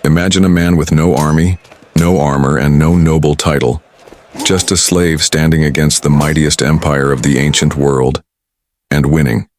Imagine a man with no army, no armor, and no noble title, just a slave standing against the mightiest empire of the ancient world, and winning.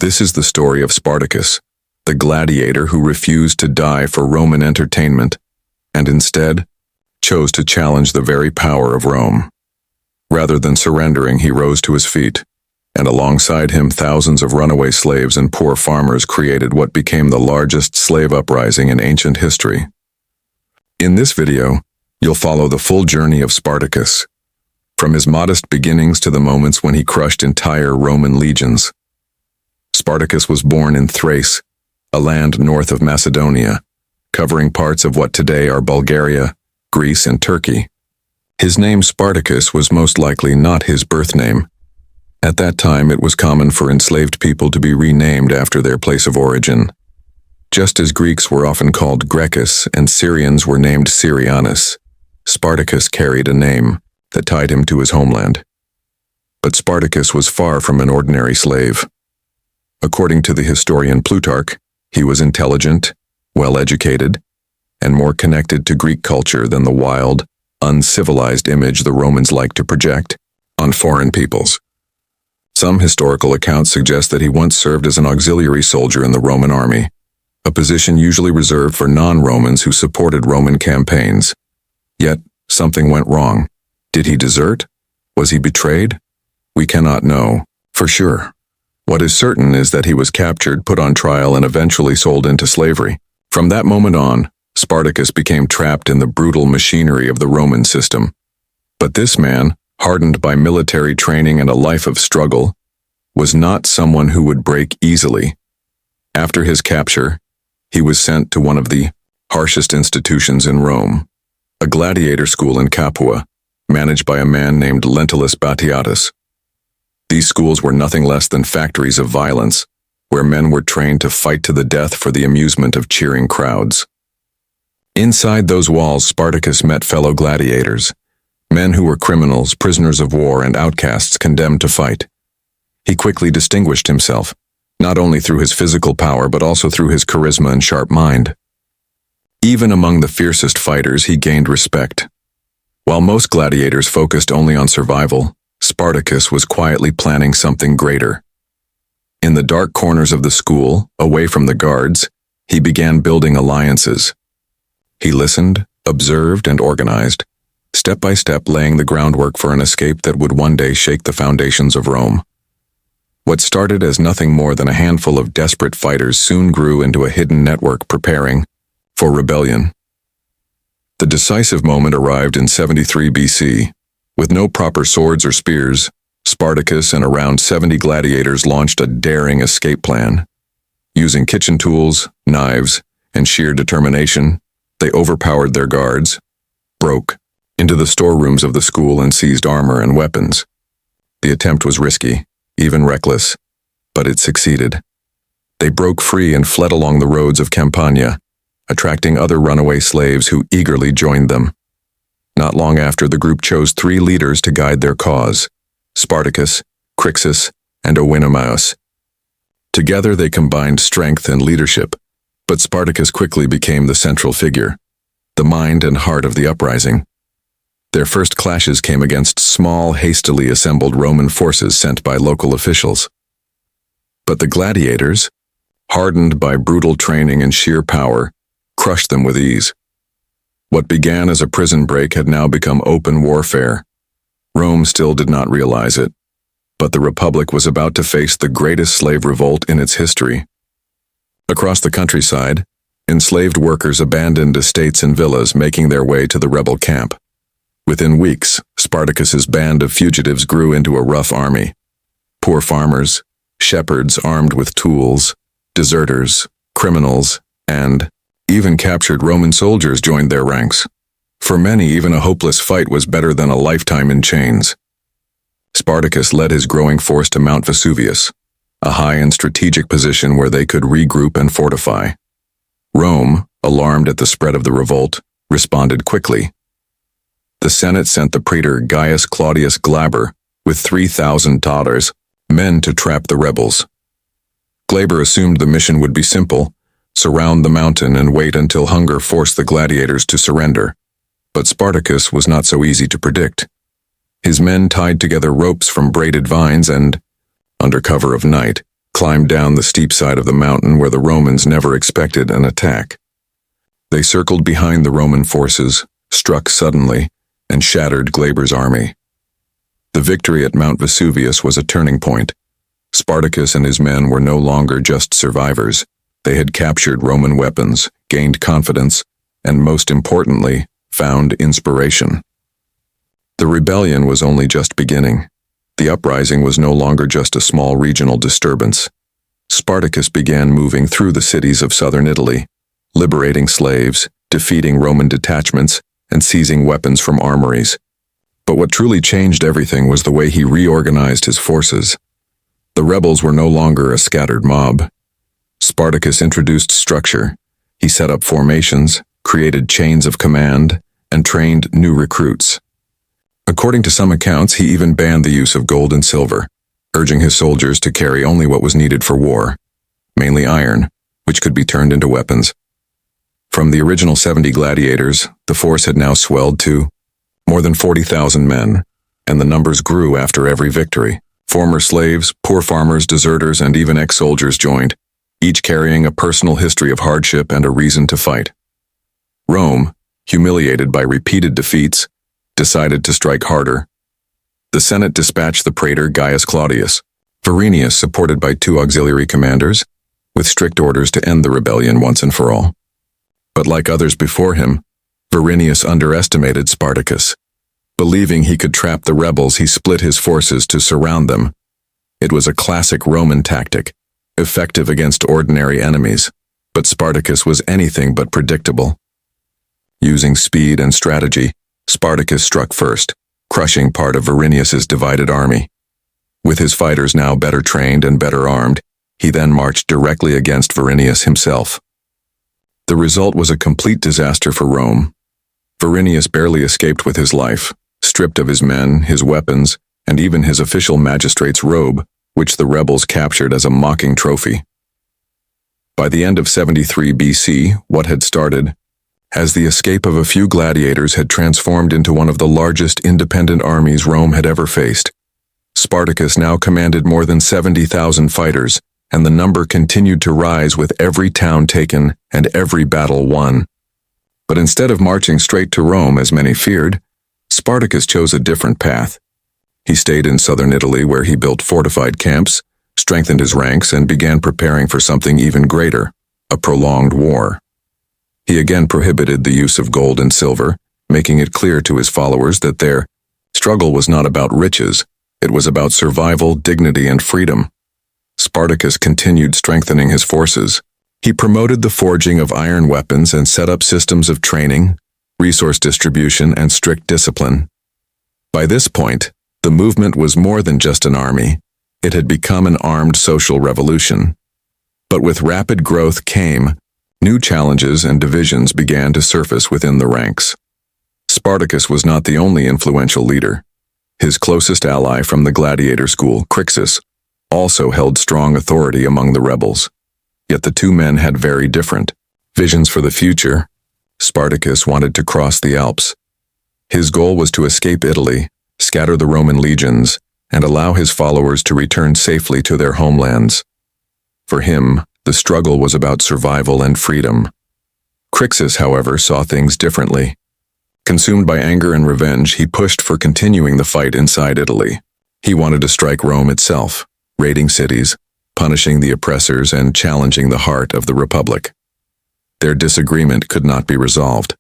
This is the story of Spartacus, the gladiator who refused to die for Roman entertainment, and instead chose to challenge the very power of Rome. Rather than surrendering, he rose to his feet, and alongside him thousands of runaway slaves and poor farmers created what became the largest slave uprising in ancient history. In this video, you'll follow the full journey of Spartacus, from his modest beginnings to the moments when he crushed entire Roman legions. Spartacus was born in Thrace, a land north of Macedonia, covering parts of what today are Bulgaria, Greece, and Turkey. His name Spartacus was most likely not his birth name. At that time, it was common for enslaved people to be renamed after their place of origin. Just as Greeks were often called Gracchus and Syrians were named Syrianus, Spartacus carried a name that tied him to his homeland. But Spartacus was far from an ordinary slave. According to the historian Plutarch, he was intelligent, well-educated, and more connected to Greek culture than the wild, uncivilized image the Romans liked to project on foreign peoples. Some historical accounts suggest that he once served as an auxiliary soldier in the Roman army, a position usually reserved for non-Romans who supported Roman campaigns. Yet, something went wrong. Did he desert? Was he betrayed? We cannot know, for sure. What is certain is that he was captured, put on trial, and eventually sold into slavery. From that moment on, Spartacus became trapped in the brutal machinery of the Roman system. But this man, hardened by military training and a life of struggle, was not someone who would break easily. After his capture, he was sent to one of the harshest institutions in Rome, a gladiator school in Capua, managed by a man named Lentulus Batiatus. These schools were nothing less than factories of violence, where men were trained to fight to the death for the amusement of cheering crowds. Inside those walls, Spartacus met fellow gladiators, men who were criminals, prisoners of war, and outcasts condemned to fight. He quickly distinguished himself, not only through his physical power but also through his charisma and sharp mind. Even among the fiercest fighters, he gained respect. While most gladiators focused only on survival, Spartacus was quietly planning something greater. In the dark corners of the school, away from the guards, he began building alliances. He listened, observed, and organized, step by step laying the groundwork for an escape that would one day shake the foundations of Rome. What started as nothing more than a handful of desperate fighters soon grew into a hidden network preparing for rebellion. The decisive moment arrived in 73 BC. With no proper swords or spears, Spartacus and around 70 gladiators launched a daring escape plan. Using kitchen tools, knives, and sheer determination, they overpowered their guards, broke into the storerooms of the school, and seized armor and weapons. The attempt was risky, even reckless, but it succeeded. They broke free and fled along the roads of Campania, attracting other runaway slaves who eagerly joined them. Not long after, the group chose 3 leaders to guide their cause: Spartacus, Crixus, and Oenomaus. Together they combined strength and leadership, but Spartacus quickly became the central figure, the mind and heart of the uprising. Their first clashes came against small, hastily assembled Roman forces sent by local officials. But the gladiators, hardened by brutal training and sheer power, crushed them with ease. What began as a prison break had now become open warfare. Rome still did not realize it, but the Republic was about to face the greatest slave revolt in its history. Across the countryside, enslaved workers abandoned estates and villas, making their way to the rebel camp. Within weeks, Spartacus's band of fugitives grew into a rough army. Poor farmers, shepherds armed with tools, deserters, criminals, and even captured Roman soldiers joined their ranks. For many, even a hopeless fight was better than a lifetime in chains. Spartacus led his growing force to Mount Vesuvius, a high and strategic position where they could regroup and fortify. Rome, alarmed at the spread of the revolt, responded quickly. The Senate sent the praetor Gaius Claudius Glaber with 3,000 tautors, men to trap the rebels. Glaber assumed the mission would be simple: surround the mountain and wait until hunger forced the gladiators to surrender. But Spartacus was not so easy to predict. His men tied together ropes from braided vines and, under cover of night, climbed down the steep side of the mountain where the Romans never expected an attack. They circled behind the Roman forces, struck suddenly, and shattered Glaber's army. The victory at Mount Vesuvius was a turning point. Spartacus and his men were no longer just survivors. They had captured Roman weapons, gained confidence, and most importantly, found inspiration. The rebellion was only just beginning. The uprising was no longer just a small regional disturbance. Spartacus began moving through the cities of southern Italy, liberating slaves, defeating Roman detachments, and seizing weapons from armories. But what truly changed everything was the way he reorganized his forces. The rebels were no longer a scattered mob. Spartacus introduced structure. He set up formations, created chains of command, and trained new recruits. According to some accounts, he even banned the use of gold and silver, urging his soldiers to carry only what was needed for war, mainly iron, which could be turned into weapons. From the original 70 gladiators, the force had now swelled to more than 40,000 men, and the numbers grew after every victory. Former slaves, poor farmers, deserters, and even ex-soldiers joined, each carrying a personal history of hardship and a reason to fight. Rome, humiliated by repeated defeats, decided to strike harder. The Senate dispatched the praetor Gaius Claudius, Verinius supported by 2 auxiliary commanders, with strict orders to end the rebellion once and for all. But like others before him, Verinius underestimated Spartacus. Believing he could trap the rebels, he split his forces to surround them. It was a classic Roman tactic, effective against ordinary enemies, but Spartacus was anything but predictable. Using speed and strategy, Spartacus struck first, crushing part of Verinius's divided army. With his fighters now better trained and better armed, he then marched directly against Verinius himself. The result was a complete disaster for Rome. Verinius barely escaped with his life, stripped of his men, his weapons, and even his official magistrate's robe, which the rebels captured as a mocking trophy. By the end of 73 BC, what had started as the escape of a few gladiators had transformed into one of the largest independent armies Rome had ever faced. Spartacus now commanded more than 70,000 fighters, and the number continued to rise with every town taken and every battle won. But instead of marching straight to Rome as many feared, Spartacus chose a different path. He stayed in southern Italy where he built fortified camps, strengthened his ranks, and began preparing for something even greater, a prolonged war. He again prohibited the use of gold and silver, making it clear to his followers that their struggle was not about riches, it was about survival, dignity, and freedom. Spartacus continued strengthening his forces. He promoted the forging of iron weapons and set up systems of training, resource distribution, and strict discipline. By this point, the movement was more than just an army. It had become an armed social revolution. But with rapid growth came new challenges, and divisions began to surface within the ranks. Spartacus was not the only influential leader. His closest ally from the gladiator school, Crixus, also held strong authority among the rebels. Yet the two men had very different visions for the future. Spartacus wanted to cross the Alps. His goal was to escape Italy, scatter the Roman legions, and allow his followers to return safely to their homelands. For him, the struggle was about survival and freedom. Crixus, however, saw things differently. Consumed by anger and revenge, he pushed for continuing the fight inside Italy. He wanted to strike Rome itself, raiding cities, punishing the oppressors, and challenging the heart of the Republic. Their disagreement could not be resolved.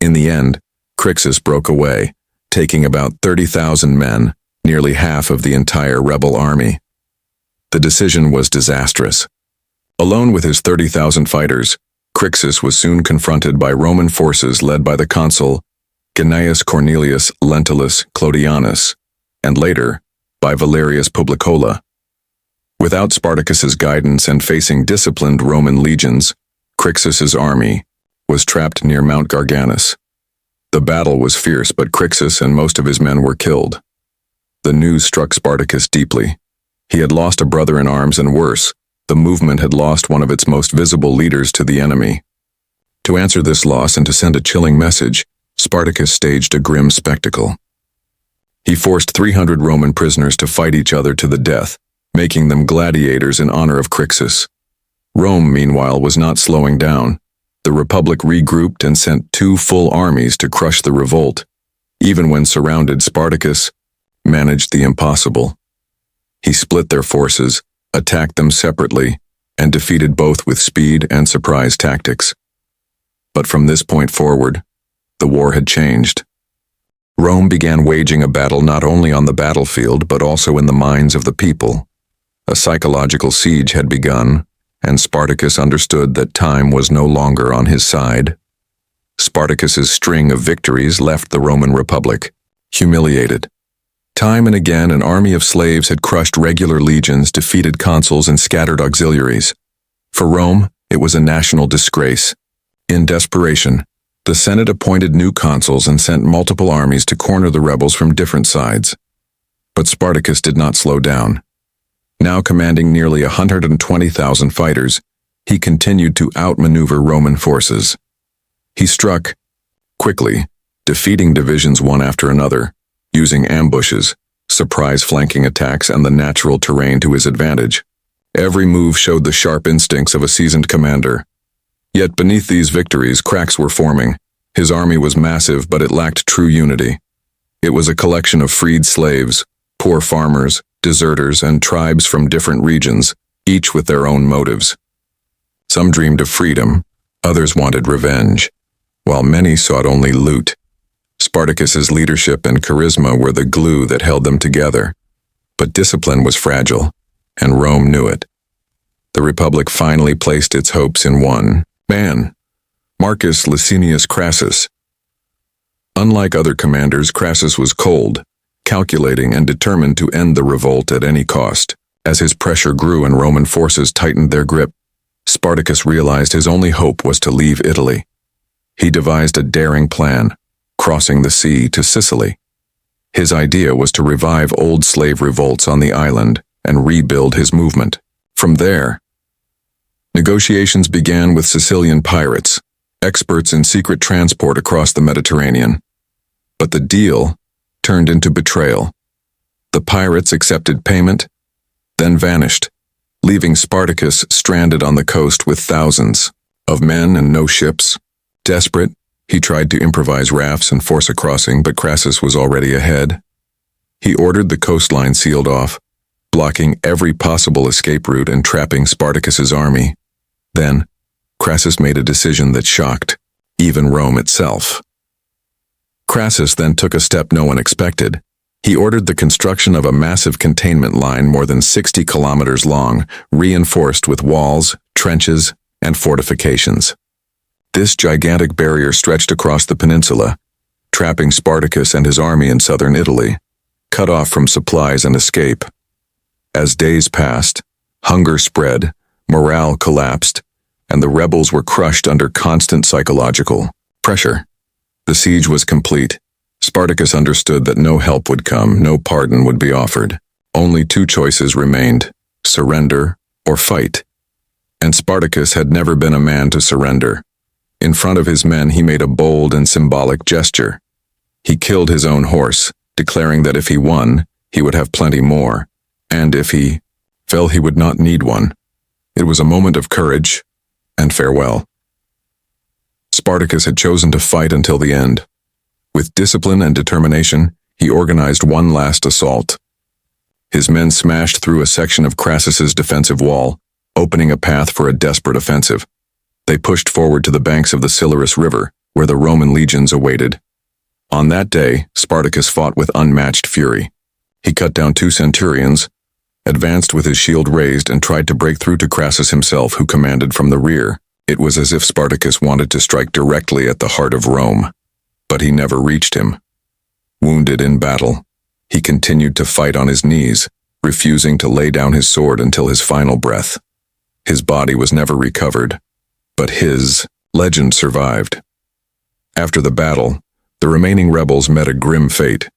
In the end, Crixus broke away, taking about 30,000 men, nearly half of the entire rebel army. The decision was disastrous. Alone with his 30,000 fighters, Crixus was soon confronted by Roman forces led by the consul Gnaeus Cornelius Lentulus Clodianus, and later by Valerius Publicola. Without Spartacus's guidance and facing disciplined Roman legions, Crixus's army was trapped near Mount Garganus. The battle was fierce, but Crixus and most of his men were killed. The news struck Spartacus deeply. He had lost a brother in arms, and worse, The movement had lost one of its most visible leaders to the enemy. To answer this loss and to send a chilling message, Spartacus staged a grim spectacle. He forced 300 Roman prisoners to fight each other to the death, making them gladiators in honor of Crixus. Rome, meanwhile, was not slowing down. The Republic regrouped and sent 2 full armies to crush the revolt. Even when surrounded, Spartacus managed the impossible. He split their forces, attacked them separately, and defeated both with speed and surprise tactics. But from this point forward, the war had changed. Rome began waging a battle not only on the battlefield but also in the minds of the people. A psychological siege had begun, and Spartacus understood that time was no longer on his side. Spartacus's string of victories left the Roman Republic humiliated. Time and again, an army of slaves had crushed regular legions, defeated consuls, and scattered auxiliaries. For Rome, it was a national disgrace. In desperation, the Senate appointed new consuls and sent multiple armies to corner the rebels from different sides. But Spartacus did not slow down. Now commanding nearly 120,000 fighters, he continued to outmaneuver Roman forces. He struck quickly, defeating divisions one after another, using ambushes, surprise flanking attacks, and the natural terrain to his advantage. Every move showed the sharp instincts of a seasoned commander. Yet beneath these victories, cracks were forming. His army was massive, but it lacked true unity. It was a collection of freed slaves, poor farmers, deserters, and tribes from different regions, each with their own motives. Some dreamed of freedom, others wanted revenge, while many sought only loot. Spartacus's leadership and charisma were the glue that held them together. But discipline was fragile, and Rome knew it. The Republic finally placed its hopes in one man, Marcus Licinius Crassus. Unlike other commanders, Crassus was cold, calculating, and determined to end the revolt at any cost. As his pressure grew and Roman forces tightened their grip, Spartacus realized his only hope was to leave Italy. He devised a daring plan, crossing the sea to Sicily. His idea was to revive old slave revolts on the island and rebuild his movement. From there, negotiations began with Sicilian pirates, experts in secret transport across the Mediterranean. But the deal turned into betrayal. The pirates accepted payment, then vanished, leaving Spartacus stranded on the coast with thousands of men and no ships. Desperate, he tried to improvise rafts and force a crossing, but Crassus was already ahead. He ordered the coastline sealed off, blocking every possible escape route and trapping Spartacus's army. Then, Crassus made a decision that shocked even Rome itself. Crassus then took a step no one expected. He ordered the construction of a massive containment line more than 60 kilometers long, reinforced with walls, trenches, and fortifications. This gigantic barrier stretched across the peninsula, trapping Spartacus and his army in southern Italy, cut off from supplies and escape. As days passed, hunger spread, morale collapsed, and the rebels were crushed under constant psychological pressure. The siege was complete. Spartacus understood that no help would come, no pardon would be offered. Only 2 choices remained: surrender or fight. And Spartacus had never been a man to surrender. In front of his men, he made a bold and symbolic gesture. He killed his own horse, declaring that if he won, he would have plenty more, and if he fell, he would not need one. It was a moment of courage and farewell. Spartacus had chosen to fight until the end. With discipline and determination, he organized one last assault. His men smashed through a section of Crassus's defensive wall, opening a path for a desperate offensive. They pushed forward to the banks of the Silarus River, where the Roman legions awaited. On that day, Spartacus fought with unmatched fury. He cut down 2 centurions, advanced with his shield raised, and tried to break through to Crassus himself, who commanded from the rear. It was as if Spartacus wanted to strike directly at the heart of Rome, but he never reached him. Wounded in battle, he continued to fight on his knees, refusing to lay down his sword until his final breath. His body was never recovered, but his legend survived. After the battle, the remaining rebels met a grim fate.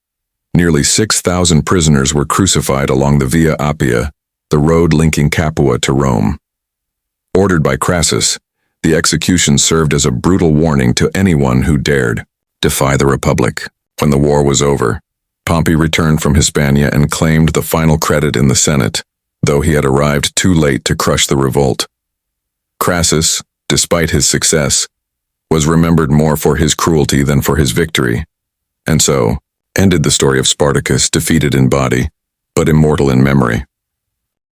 Nearly 6,000 prisoners were crucified along the Via Appia, the road linking Capua to Rome. Ordered by Crassus, the execution served as a brutal warning to anyone who dared defy the Republic. When the war was over, Pompey returned from Hispania and claimed the final credit in the Senate, though he had arrived too late to crush the revolt. Crassus, despite his success, was remembered more for his cruelty than for his victory, and so ended the story of Spartacus defeated in body, but immortal in memory.